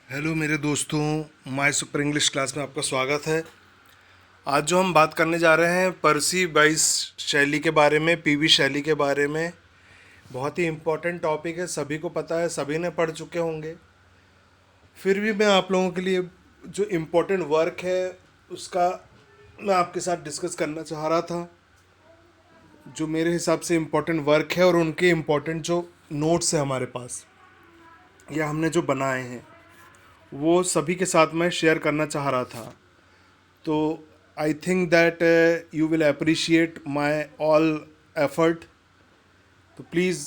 Hello मेरे दोस्तों, my super English class में आपका स्वागत है। आज जो हम बात करने जा रहे हैं पर्सी बाइस शैली के बारे में, पीवी शैली के बारे में। बहुत ही इम्पोर्टेंट टॉपिक है, सभी को पता है, सभी ने पढ़ चुके होंगे। फिर भी मैं आप लोगों के लिए जो इम्पोर्टेंट वर्क है उसका मैं आपके साथ डिस्कस करना चाह रहा था। जो मेरे हिसाब से इम्पोर्टेंट वर्क है और उनके इम्पोर्टेंट जो नोट्स है हमारे पास या हमने जो बनाए हैं वो सभी के साथ मैं शेयर करना चाह रहा था। तो I think that you will appreciate my all effort. तो please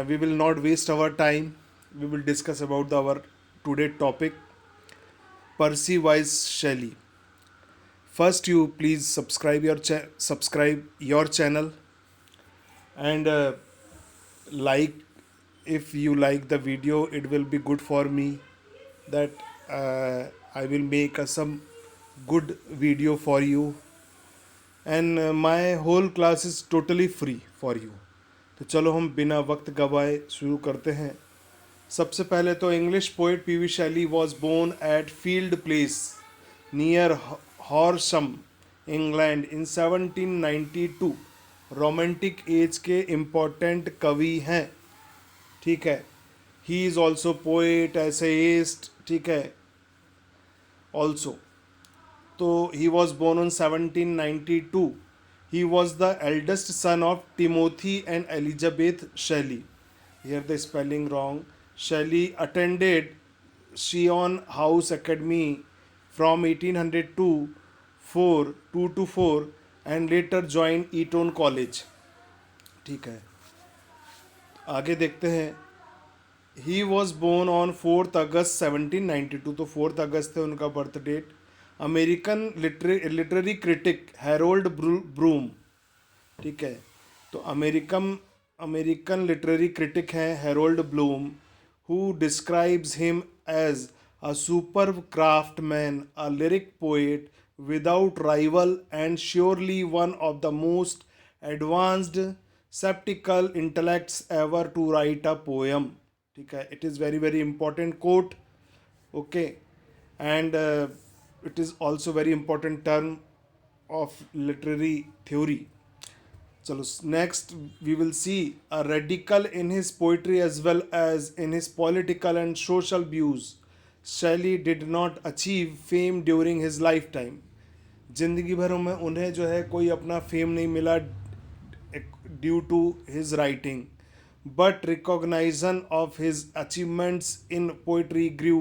we will not waste our time, we will discuss about our today topic Percy Bysshe Shelley. First you please subscribe your channel and like, if you like the video it will be good for me that I will make some good video for you, and my whole class is totally free for you. तो चलो हम बिना वक्त गवाए शुरू करते हैं। सबसे पहले तो English poet P B Shelley was born at field place near Horsham England in 1792। Romantic age के इम्पोर्टेंट कवि हैं, ठीक है। He is also poet, essayist, ठीक है, ऑल्सो। तो he was born on 1792। He was the eldest son of Timothy and Elizabeth Shelley. Here the spelling wrong. Shelley attended Sion House Academy from 1802 2 to 4 and later joined Eton College. ठीक है, आगे देखते हैं। He was born on 4 August 1792। तो 4 अगस्त थे उनका birth date. American literary critic Harold Bloom, ठीक है। तो अमेरिकन अमेरिकन लिटरेरी क्रिटिक हैं Harold Bloom, who describes him as a super craftsman, a lyric poet without rival and surely one of the most advanced sceptical intellects ever to write a poem. ठीक है, it is very very important quote, okay. And it is also very important term of literary theory. चलो next we will see a radical in his poetry as well as in his political and social views. Shelley did not achieve fame during his lifetime. जिंदगी भर में उन्हें जो है कोई अपना fame नहीं मिला due to his writing, but recognition of his achievements in poetry grew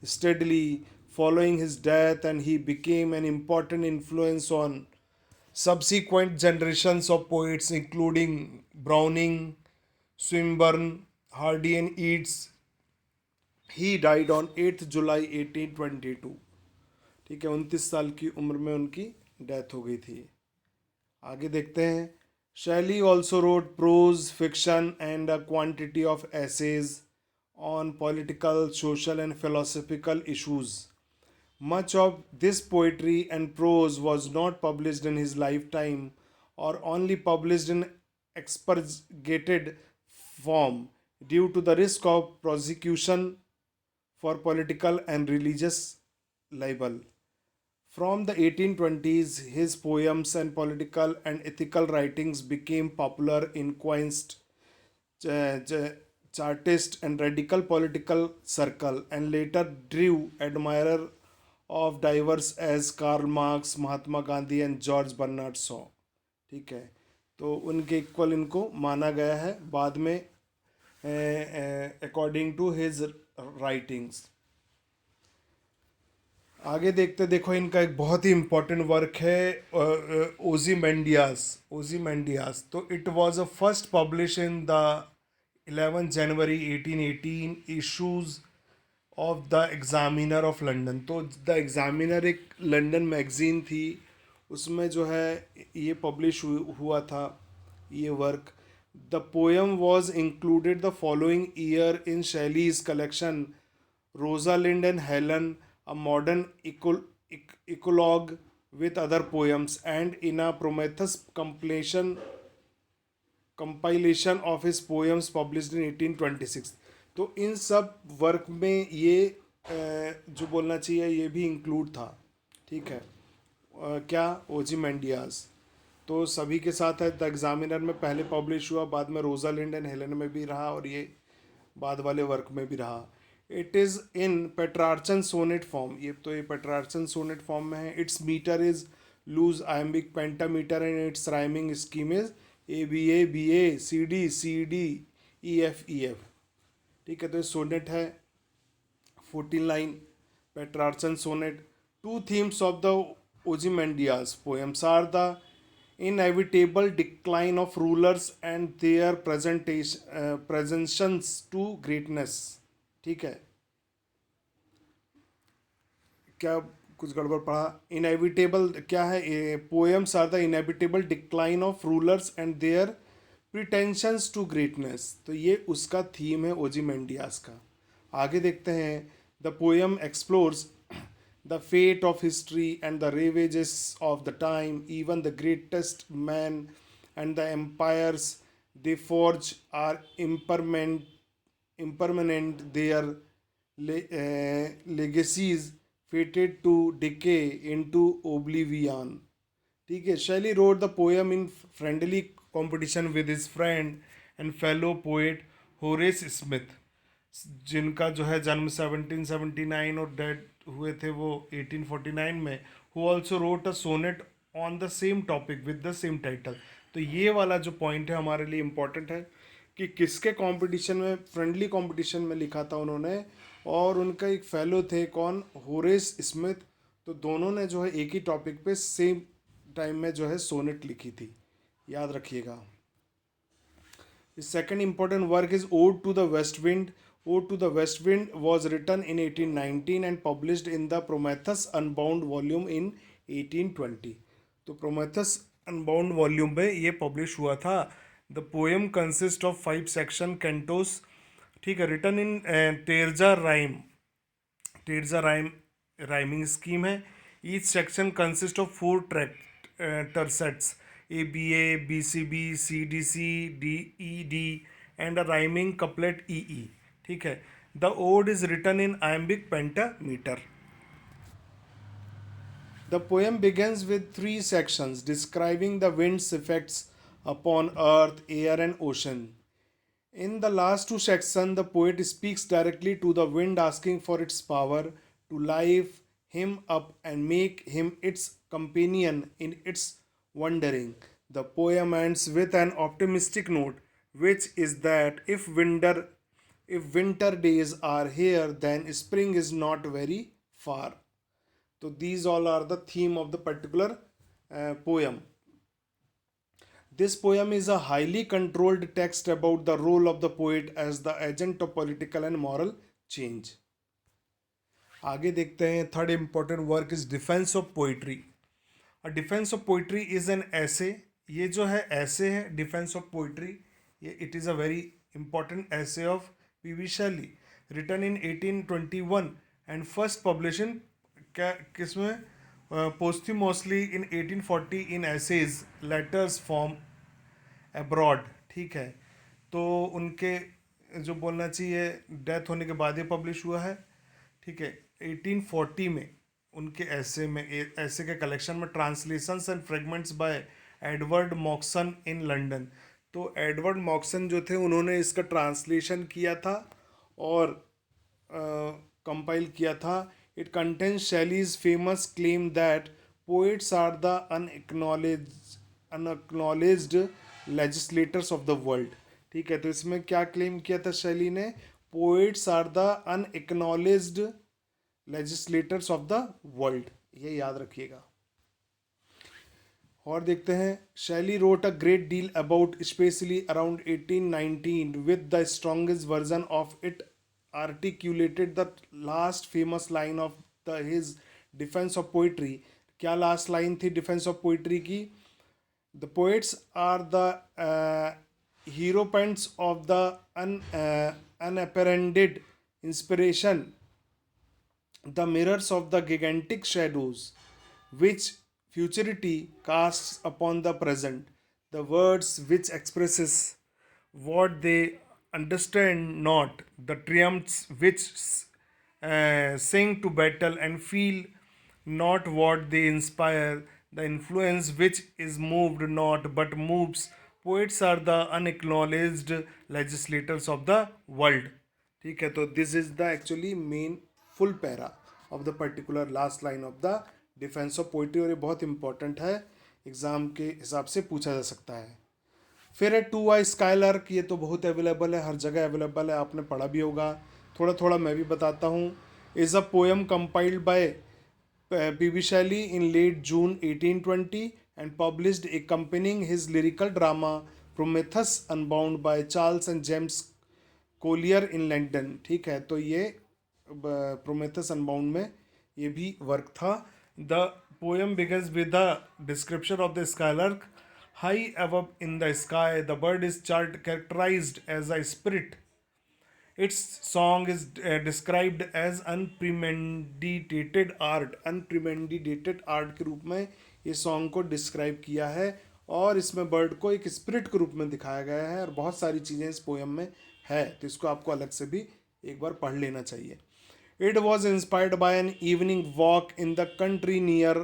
steadily following his death, and he became an important influence on subsequent generations of poets, including Browning, Swinburne, Hardy, and Yeats. He died on 8th July 1822। ठीक है, 29 साल की उम्र में उनकी death हो गई थी। आगे देखते हैं। Shelley also wrote prose fiction and a quantity of essays on political, social and philosophical issues. Much of this poetry and prose was not published in his lifetime or only published in expurgated form due to the risk of prosecution for political and religious libel. From the 1820s, his poems and political and ethical writings became popular in quaint, Chartist and radical political circle, and later drew admirers of diverse as Karl Marx, Mahatma Gandhi and George Bernard Shaw। ठीक है, तो उनके equal इनको माना गया है बाद में अकॉर्डिंग टू हिज राइटिंग्स। आगे देखते, देखो इनका एक बहुत ही इम्पोर्टेंट वर्क है ओजीमेंडियास। तो it was a first publish in the 11 January 1818 issues of the examiner of London. तो द एग्ज़ामिनर एक लंदन मैगज़ीन थी, उसमें जो है ये पब्लिश हुआ था ये work. The poem was included the following year in Shelley's collection Rosalind and Helen, a modern eclogue with other poems, and in a Prometheus compilation of his poems published in 1826। तो इन सब work में ये जो बोलना चाहिए ये भी include था, ठीक है। क्या, ओzymandias। तो सभी के साथ है, द एग्जामिनर में पहले पब्लिश हुआ, बाद में रोजालिंड एंड हेलेन में भी रहा, और ये बाद वाले वर्क में भी रहा। It is in Petrarchan sonnet form, ये पेट्रार्चन सोनेट फॉर्म में है। Its metre is loose iambic pentameter and its rhyming scheme is ABA CD EF। ठीक है, तो ये सोनेट है, 14 line Petrarchan sonnet. Two themes of the ओzymandias poems are the inevitable decline of rulers and their pretensions to greatness। ठीक है, क्या कुछ गड़बड़ पढ़ा? इनएविटेबल क्या है? Poems are the inevitable decline of rulers and their pretensions to greatness. तो ये उसका थीम है ओzymandias का। आगे देखते हैं। The poem explores the fate of history and the ravages of the time, even the greatest man and the empires they forge are impermanent, their legacies fated to decay into oblivion। ठीक है, शैली road the poem in friendly competition with his friend and fellow poet Horace Smith, जिनका जो है जन्म 1779 और dead हुए थे वो 1849 में। Who also wrote a sonnet on the same topic with the same title. तो ये वाला जो पॉइंट है हमारे लिए इम्पोर्टेंट है कि किसके कंपटीशन में, फ्रेंडली कंपटीशन में लिखा था उन्होंने, और उनका एक फेलो थे कौन, होरेस स्मिथ। तो दोनों ने जो है एक ही टॉपिक पे सेम टाइम में जो है सोनेट लिखी थी, याद रखिएगा। His second important work is Ode to the West Wind। Ode to the West Wind was written in 1819 and published in the Prometheus Unbound volume in 1820। तो Prometheus Unbound volume में ये पब्लिश हुआ था। The poem consists of 5 section cantos, ठीक है, written in terza rhyme। terza rhyme rhyming scheme है। Each section consists of 4 tercets, ABA, BCB, CDC, DED and a rhyming couplet EE। ठीक है, the ode is written in iambic pentameter। The poem begins with 3 sections describing the wind's effects upon earth, air and ocean। In the last 2 sections, the poet speaks directly to the wind, asking for its power to lift him up and make him its companion in its wandering। The poem ends with an optimistic note, which is that if winter days are here, then spring is not very far। So these all are the theme of the particular poem। This poem is a highly controlled text about the role of the poet as the agent of political and moral change। आगे देखते हैं। Third important work is defence of poetry. A defence of poetry is an essay. ये जो है essay है defence of poetry, ये it is a very important essay of P B. Shelley, written in 1821 and first publish in क्या किसमें, posthumously in 1840 in essays letters form abroad. ठीक है, तो उनके जो बोलना चाहिए डेथ होने के बाद ये पब्लिश हुआ है। ठीक है, 1840 में उनके ऐसे के कलेक्शन में translations and fragments by Edward Moxon in London. तो एडवर्ड मॉक्सन जो थे उन्होंने इसका ट्रांसलेशन किया था और कंपाइल किया था। It contains Shelley's famous claim that poets are the unacknowledged legislators of the world. ठीक है, तो इसमें क्या क्लेम किया था शैली ने, poets are the unacknowledged legislators of the world, ये याद रखिएगा। और देखते हैं। Shelley wrote a great deal about especially around 1819 with the strongest version of it articulated the last famous line of the his defence of poetry. क्या last line थी defence of poetry की? The poets are the heroines of the unapprehended inspiration, the mirrors of the gigantic shadows which futurity casts upon the present, the words which expresses what they understand not, the triumphs which sing to battle and feel not what they inspire, the influence which is moved not but moves. Poets are the unacknowledged legislators of the world. ठीक है, तो this is the actually main full para of the particular last line of the defence of poetry, और ये बहुत important है, exam के हिसाब से पूछा जा सकता है। फिर है टू आई स्काईलार्क, ये तो बहुत अवेलेबल है, हर जगह अवेलेबल है, आपने पढ़ा भी होगा। थोड़ा थोड़ा मैं भी बताता हूँ। Is a poem compiled by P Shelley in late June 1820 and published accompanying his lyrical drama Prometheus Unbound by Charles and James Collier in London. ठीक है, तो ये प्रोमेथस अनबाउंड में ये भी वर्क था। The poem begins with the description of the skylark high above in the sky, the bird is chart characterised as a spirit, its song is described as unpremeditated art. Unpremeditated art के रूप में ये song को describe किया है, और इसमें bird को एक स्पिरिट के रूप में दिखाया गया है, और बहुत सारी चीज़ें इस पोएम में है, तो इसको आपको अलग से भी एक बार पढ़ लेना चाहिए। It was inspired by an evening walk in the country near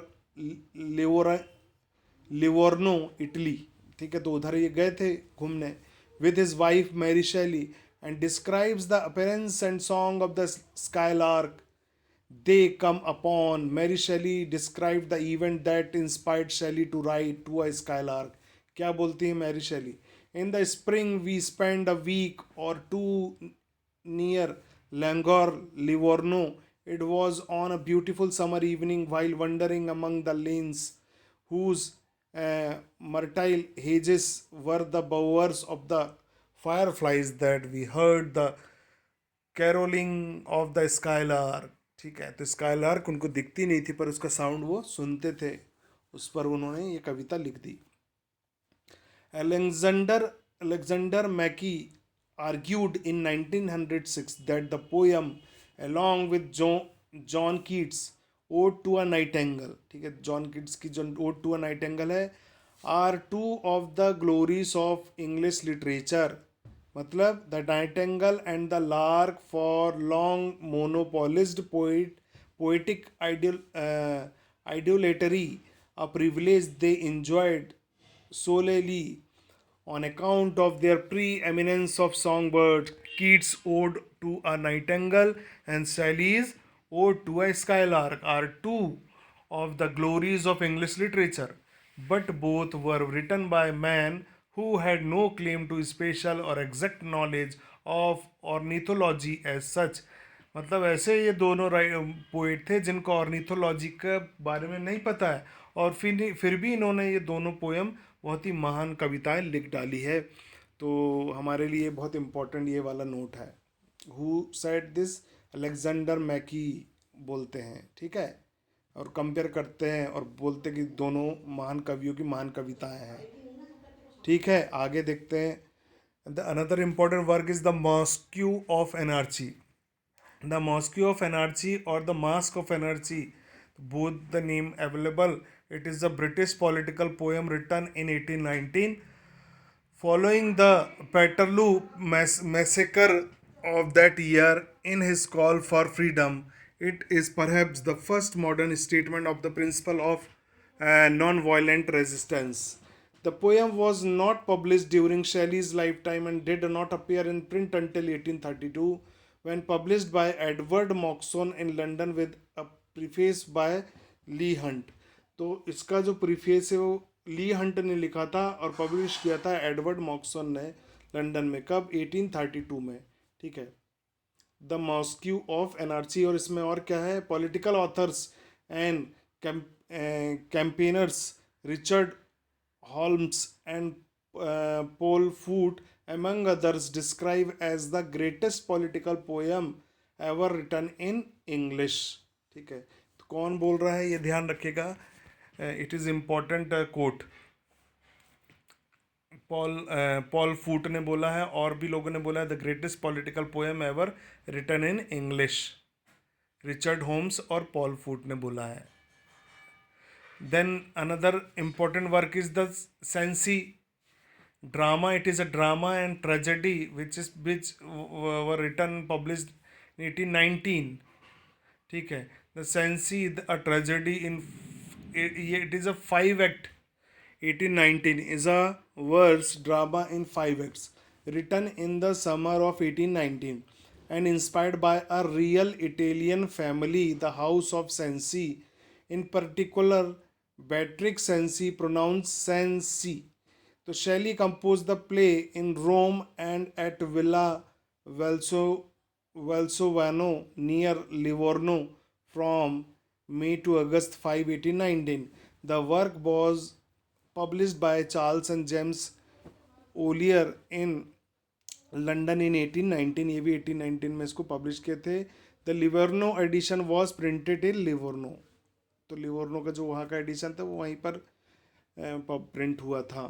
Livorno Italy. ठीक है, तो उधर ये गए थे घूमने विद हिज वाइफ मैरी शैली, and describes the appearance and song of the skylark they come upon. Mary Shelley described the event that inspired Shelley to write To a Skylark. क्या बोलती है Mary Shelley? In the spring we spend a week or two near Langor, Livorno. It was on a beautiful summer evening while wandering among the lanes whose myrtle hedges were the bowers of the fireflies that we heard the caroling of the skylark. ठीक है, तो skylark उनको दिखती नहीं थी पर उसका sound वो सुनते थे, उस पर उन्होंने ये कविता लिख दी। Alexander Mackie argued in 1906 that the poem, along with John Keats' Ode to a Nightingale, ठीक है, जॉन कीट्स की जो Ode to a Nightingale है, are two of the glories of English literature. मतलब the nightingale and the lark for long monopolised poetic idolatry, a privilege they enjoyed solely on account of their pre-eminence of songbirds. Keats' Ode to a Nightingale and Shelley's Ode to a Skylark are two of the glories of English literature, but both were written by men who had no claim to special or exact knowledge of ornithology as such. मतलब ऐसे ये दोनों poet थे जिनको ornithology के बारे में नहीं पता है, और फिर भी इन्होंने ये दोनों पोएम बहुत ही महान कविताएं लिख डाली है। तो हमारे लिए बहुत इम्पोर्टेंट ये वाला नोट है। Who said this? अलेक्जेंडर मैकी बोलते हैं। ठीक है, और कंपेयर करते हैं और बोलते कि दोनों महान कवियों की महान कविताएं हैं। ठीक है, आगे देखते हैं। The another important work is the masque of energy. The masque of energy और the mask of energy, both the name available. It is a British political poem written in 1819 following the Peterloo massacre of that year. In his call for freedom, it is perhaps the first modern statement of the principle of non-violent resistance. The poem was not published during Shelley's lifetime and did not appear in print until 1832, when published by Edward Moxon in London with a preface by Leigh Hunt. तो इसका जो preface है वो ली Hunt ने लिखा था और publish किया था एडवर्ड मॉक्सन ने लंदन में। कब? 1832 में। ठीक है, द मॉस्क्यू ऑफ एनर्जी। और इसमें और क्या है? Political authors and campaigners Richard Holmes and Paul Foot among others describe as the greatest political poem ever written in English. ठीक है, तो कौन बोल रहा है ये ध्यान रखिएगा, it is important quote. Paul Foot ने बोला है और भी लोगों ने बोला है the greatest political poem ever written in English. Richard Holmes और पॉल फूट ने बोला है। Then another important work is the Cenci drama. It is a drama and tragedy which were written published in 1819 ठीक है। The sensi a tragedy इन, ये it is a 5 act, 1819 is a verse drama in 5 acts written in the summer of 1819 and inspired by a real Italian family, the House of Sensi. In particular, Beatrix Sensi, pronounced Sensi. So Shelley composed the play in Rome and at Villa Valsovano near Livorno from May to August 5, 1819. The work was published by Charles and James Ollier in London in 1819, ये भी 1819 में इसको publish किए थे. The Livorno edition was printed in Livorno, तो Livorno का जो वहाँ का एडिशन था वो वहीं पर प्रिंट हुआ था.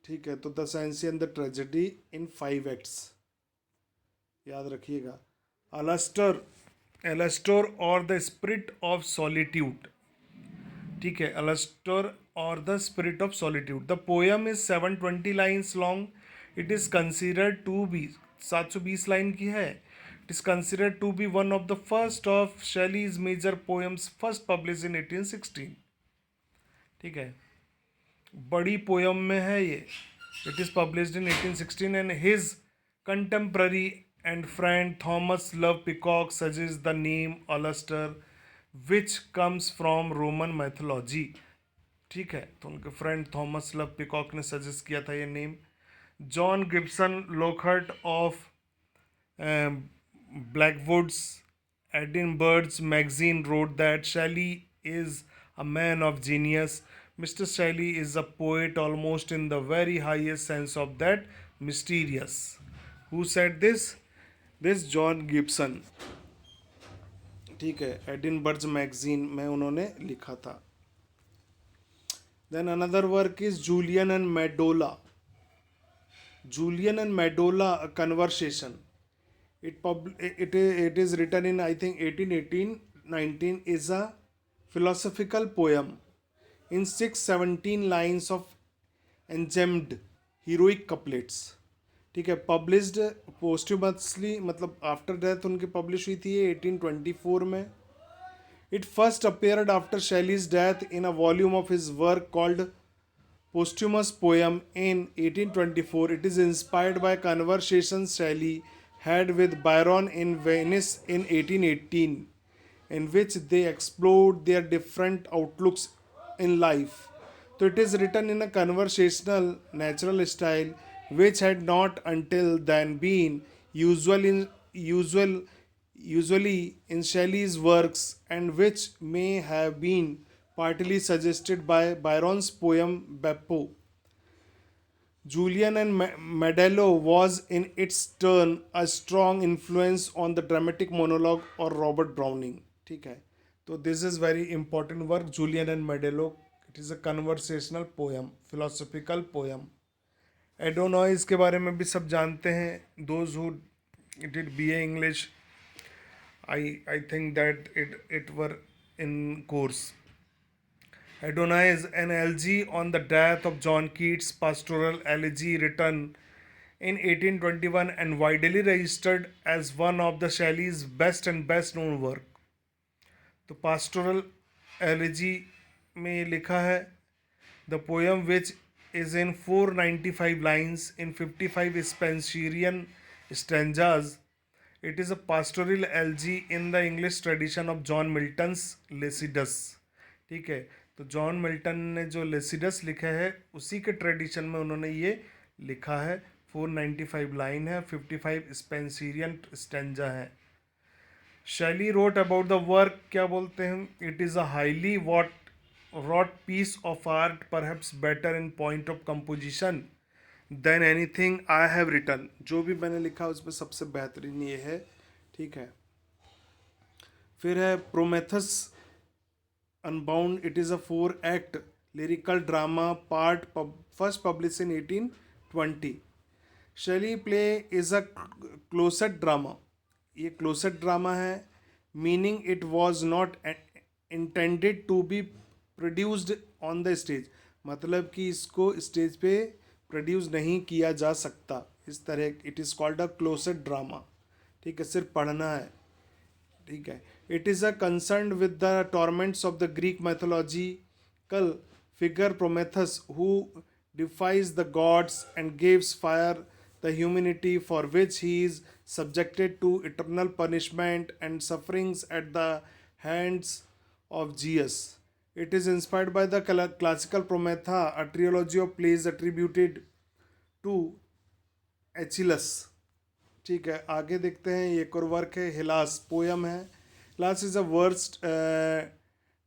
ठीक है. तो the Cenci and the tragedy in 5 acts, याद रखिएगा. अलस्टर, एलस्टोर और द स्पिरिट ऑफ सॉलिट्यूड. ठीक है. अलस्टर और the spirit of solitude. The poem is 720 lines long. It is considered to be, 720 line की है. It is considered to be one of the first of Shelley's major poems, first publish in 1816. ठीक है. बड़ी poem में है ये. It is published in 1816 and his contemporary and friend Thomas Love Peacock suggest the name Alastor which comes from Roman mythology. ठीक है. तो उनके फ्रेंड थॉमस लव पिकॉक ने सजेस्ट किया था ये name. John Gibson Lockhart of Blackwood's Edinburgh's magazine wrote that Shelley is a man of genius. Mr. Shelley is a poet almost in the very highest sense of that mysterious. Who said this? This John Gibson. ठीक है. एडिनबर्ज magazine में उन्होंने लिखा था. Then another work is Julian and Medola. Julian and Medola, a conversation. It is written in, I think, 1818-19, is a philosophical poem in 617 lines of engemmed heroic couplets. ठीक है. Published पोस्ट्यूमसली, मतलब after death उनकी publish हुई थी ये 1824 में. It first appeared after Shelley's death in a volume of his work called posthumous poem in 1824. It is inspired by conversations Shelley had with Byron in Venice in 1818, in which they explored their different outlooks in life. So it is written in a conversational, natural style, which had not until then been usually in Shelley's works, and which may have been partly suggested by Byron's poem Beppo. Julian and Medello was in its turn a strong influence on the dramatic monologue or Robert Browning. ठीक है. तो this is very important work, Julian and Medello. It is a conversational poem, philosophical poem. एडोनॉइज के बारे में भी सब जानते हैं. Those who did BA English, I think that it were in course. Adonais, an elegy on the death of John Keats, pastoral elegy written in 1821 and widely registered as one of the Shelley's best and best known work. तो pastoral elegy में लिखा है, the poem which is in 495 lines in 55 Spenserian stanzas. It is a pastoral elegy in the English tradition of John Milton's Lycidas. ठीक है. तो John Milton ने जो लेसिडस लिखा है उसी के ट्रेडिशन में उन्होंने ये लिखा है. 495 लाइन है, 55 स्पेंसीरियन स्टेंजा है. शैली रोट अबाउट द वर्क, क्या बोलते हैं, it is a highly wrought piece of art, perhaps better in point of composition than anything I have written. जो भी मैंने लिखा उसमें सबसे बेहतरीन ये है. ठीक है. फिर है Prometheus Unbound. It is a 4-act lyrical drama first published in 1820. Shelley play is a closet drama. ये closet drama है, meaning it was not intended to be produced on the stage. मतलब कि इसको स्टेज पे produce नहीं किया जा सकता. इस तरह it is called a closet drama. ठीक है. सिर्फ पढ़ना है. ठीक है. It is a concerned with the torments of the Greek mythological figure Prometheus, who defies the gods and gives fire the humanity, for which he is subjected to eternal punishment and sufferings at the hands of Zeus. It is inspired by the classical Prometheus, a trilogy of plays attributed to Achilles. ठीक है, आगे देखते हैं। ये एक और work है, Hellas poem है। Hellas is a verse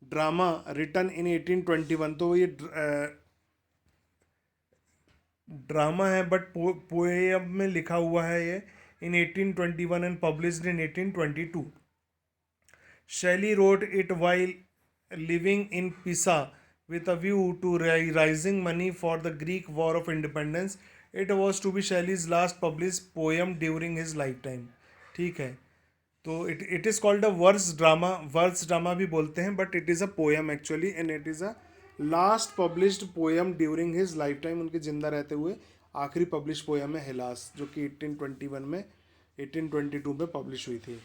drama written in 1821। तो ये ड्रामा है बट पोएम में लिखा हुआ है ये इन 1821 and published in 1822। Shelley wrote it while living in Pisa with a view to raising money for the Greek War of Independence. It was to be Shelley's last published poem during his lifetime. ठीक है, तो it is called a verse drama भी बोलते हैं, but it is a poem actually, and it is a last published poem during his lifetime. उनके जिंदा रहते हुए आखिरी पब्लिश पोएम है हिलास, जो कि 1821 में 1822 में पब्लिश हुई थी।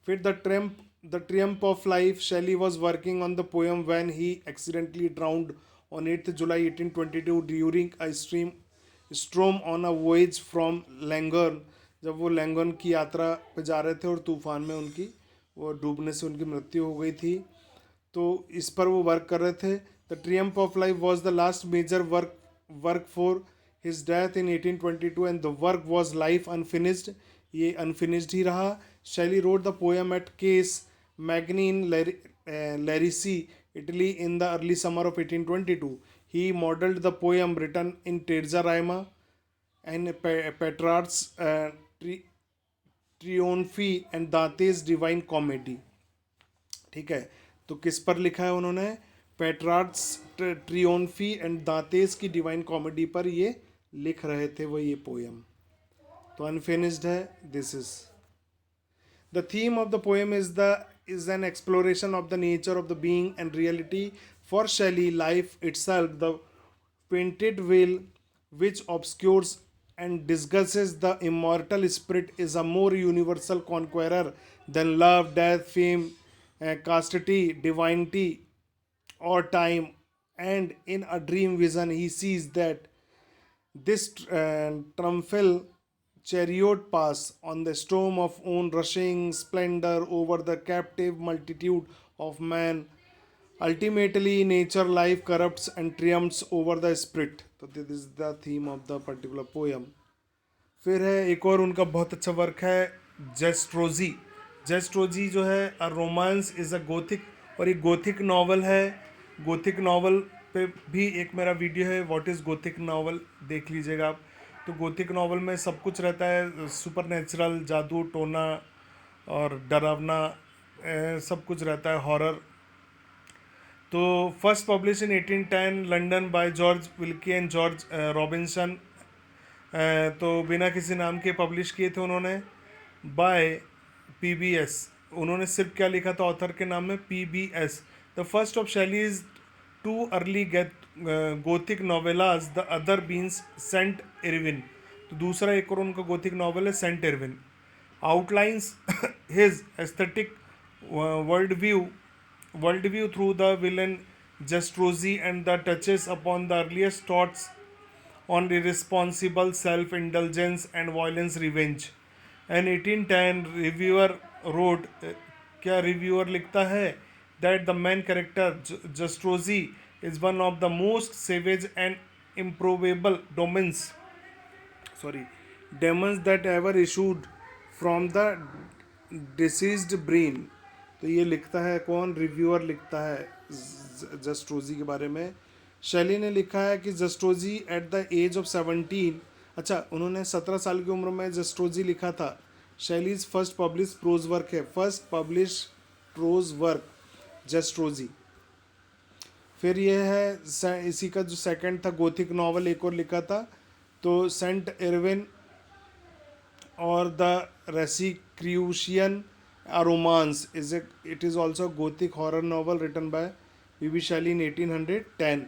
फिर the triumph of life, Shelley was working on the poem when he accidentally drowned on 8th July 1822 during a storm on a voyage from Langon। जब वो लैंगन की यात्रा पे जा रहे थे और तूफान में उनकी वो डूबने से उनकी मृत्यु हो गई थी, तो इस पर वो वर्क कर रहे थे। The triumph of life was the last major work for his death in 1822 and the work was life unfinished. ये अनफिनिश्ड ही रहा। Shelley wrote the poem at Case Magni in Lerici, Italy in the early summer of 1822. He modeled the poem written in Terza Raima and Petrarch's Trionfi and Dante's Divine Comedy। ठीक है, तो किस पर लिखा है उन्होंने? पेट्रार्क्स ट्रियोन्फी एंड दांतेस की divine comedy पर ये लिख रहे थे वो ये पोएम। तो अनफिनिश्ड है। This is the theme of the poem is an exploration of the nature of the being and reality. For Shelley, life itself, the painted veil which obscures and disguises the immortal spirit, is a more universal conqueror than love, death, fame, chastity, divinity, or time. And in a dream vision, he sees that this triumphal chariot pass on the storm of own rushing splendor over the captive multitude of man. Ultimately, nature life corrupts and triumphs over the spirit. तो this is the theme of the particular poem. फिर है एक और उनका बहुत अच्छा work है जेस्ट्रोजी। जेस्ट्रोजी जो है अ रोमांस इज़ अ गोथिक, और ये गोथिक नावल है। गोथिक नावल पे भी एक मेरा वीडियो है, व्हाट इज़ गोथिक नावल, देख लीजिएगा आप। तो गोथिक नावल में सब कुछ रहता है, सुपर नेचुरल, जादू टोना और डरावना, सब कुछ रहता है, हॉरर। तो first publish in 1810 London by George Wilkie and George Robinson. तो बिना किसी नाम के पब्लिश किए थे उन्होंने बाय PBS। उन्होंने सिर्फ क्या लिखा था ऑथर के नाम में? PBS। The first of Shelley's two early Gothic novellas, the other being Saint Irvyne. तो दूसरा एक और उनका गोथिक नॉवल है Saint Irvyne. Outlines his aesthetic worldview through the villain Jastrozi and the touches upon the earliest thoughts on irresponsible self-indulgence and violence revenge. And 1810 reviewer wrote, क्या reviewer लिखता है, that the main character Jastrozi is one of the most savage and improbable demons that ever issued from the deceased brain। तो ये लिखता है कौन? Reviewer लिखता है जस्ट्रोजी के बारे में। शैली ने लिखा है कि जस्ट्रोजी एट द एज ऑफ 17, अच्छा उन्होंने 17 साल की उम्र में जस्ट्रोजी लिखा था। Shelley's first publish prose work है, फर्स्ट पब्लिश प्रोज वर्क जस्ट्रोजी। फिर ये है इसी का जो सेकंड था गोथिक नॉवल, एक और लिखा था, तो सेंट एरविन और the रेसिक्रूशियन A Romance it is also a gothic horror novel written by B.B. Shelley in 1810।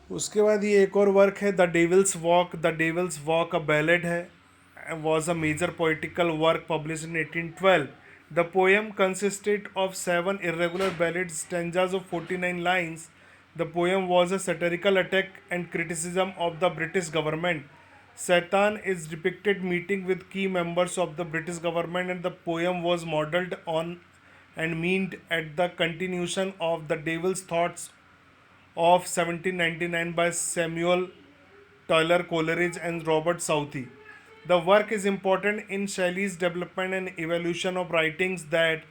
उसके बाद ये एक और वर्क है the devil's walk. The devil's walk a ballad है, was a major poetical work published in 1812 The poem consisted of 7 irregular ballads, stanzas of 49 lines. The poem was a satirical attack and criticism of the British government. Satan is depicted meeting with key members of the British government, and the poem was modeled on and meant at the continuation of The Devil's Thoughts of 1799 by Samuel Taylor Coleridge and Robert Southey. The work is important in Shelley's development and evolution of writings that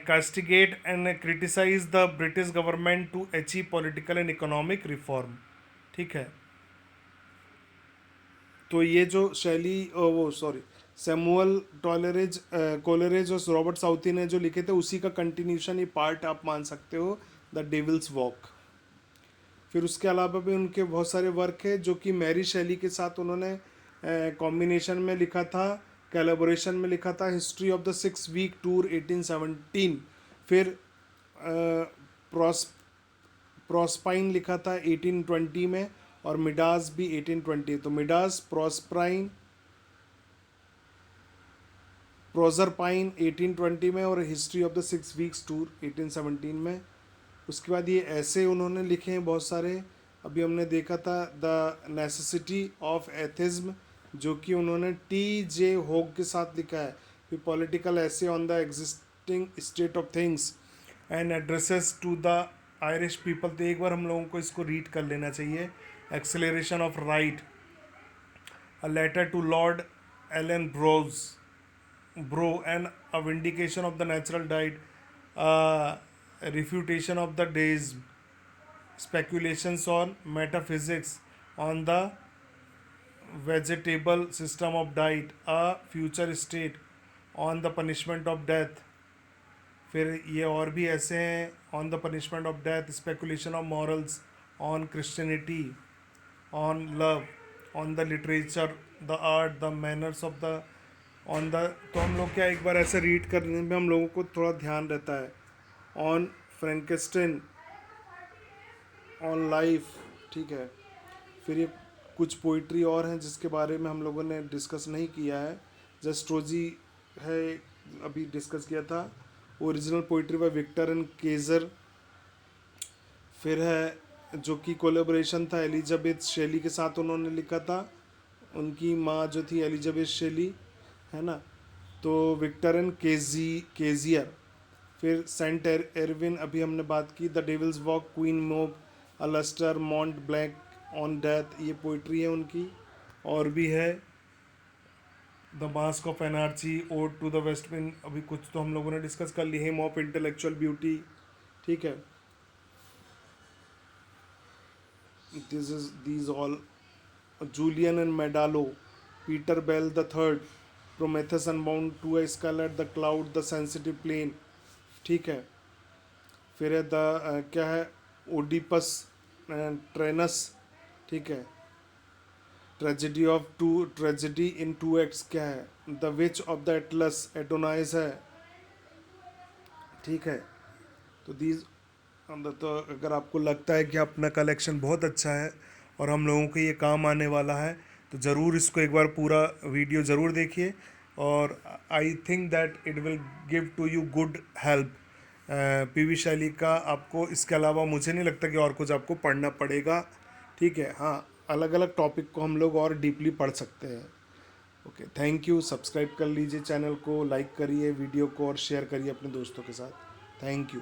castigate and criticize the British government to achieve political and economic reform. ठीक है, तो ये जो शैली वो sorry Samuel टॉलरेज कोलरेज और Robert Southee ने जो लिखे थे उसी का कंटिन्यूशन ये पार्ट आप मान सकते हो, द डेविल्स वॉक। फिर उसके अलावा भी उनके बहुत सारे वर्क है जो कि मैरी शैली के साथ उन्होंने कॉम्बिनेशन में लिखा था, कैलेबोरेशन में लिखा था। History of the 6 week tour 1817। फिर प्रॉस्पाइन लिखा था 1820 में, और मिडास भी 1820। तो मिडास, प्रॉस्पाइन, प्रोजरपाइन 1820 में, और history of the 6 weeks tour 1817 में। उसके बाद ये ऐसे उन्होंने लिखे हैं बहुत सारे। अभी हमने देखा था द नेसेसिटी ऑफ एथिज्म, जो कि उन्होंने T.J. होग के साथ लिखा है। फिर political essay on the existing state of things and addresses to the Irish people. तो एक बार हम लोगों को इसको रीड कर लेना चाहिए। Acceleration of right, a letter to lord Ellenborough and a vindication of the natural diet, refutation of the deism, speculations on metaphysics, on the vegetable system of diet, a future state, on the punishment of death। फिर ये और भी ऐसे हैं, on the punishment of death, speculation of morals, on Christianity, on love, on the literature, the art, the manners of the on the। तो हम लोग क्या एक बार ऐसे रीड करने में हम लोगों को थोड़ा ध्यान रहता है। ऑन फ्रैंकेस्टाइन, ऑन लाइफ, ठीक है। फिर ये कुछ पोइट्री और हैं जिसके बारे में हम लोगों ने डिस्कस नहीं किया है। जस्ट्रोजी है, अभी डिस्कस किया था। Original poetry by Victor and Cazire. फिर है जो कि कोलेबोरेशन था एलिजाबेथ शेली के साथ उन्होंने लिखा था। उनकी माँ जो थी एलिजाबेथ शेली, है ना। तो विक्टर एंड केजियर। फिर सेंट एरविन, अभी हमने बात की। The devil's walk, Queen Mab, Alastor, Mont Blanc on death, ये पोइट्री है उनकी। और भी है the mask of anarchy, ode to the west wind, अभी कुछ तो हम लोगों ने डिस्कस कर ली। हिम ऑफ इंटेलेक्चुअल ब्यूटी, ठीक है। these all, Julian and Medallo, Peter Bell the Third, Prometheus Unbound, To a Skull at the Cloud, The Sensitive Plane, ठीक है। फिर है द क्या है, ओडिपस ट्रेनस, ठीक है। ट्रेजेडी इन 2 एक्ट्स क्या है, the which of the Atlas, Adonais है, ठीक है। तो तो अगर आपको लगता है कि अपना कलेक्शन बहुत अच्छा है और हम लोगों को ये काम आने वाला है, तो ज़रूर इसको एक बार पूरा वीडियो ज़रूर देखिए, और I think that it will give to you good help. P B Shelley का आपको इसके अलावा मुझे नहीं लगता कि और कुछ आपको पढ़ना पड़ेगा, ठीक है। हाँ, अलग अलग टॉपिक को हम लोग और डीपली पढ़ सकते हैं। Okay, thank you. सब्सक्राइब कर लीजिए चैनल को, लाइक करिए वीडियो को और शेयर करिए अपने दोस्तों के साथ। Thank you.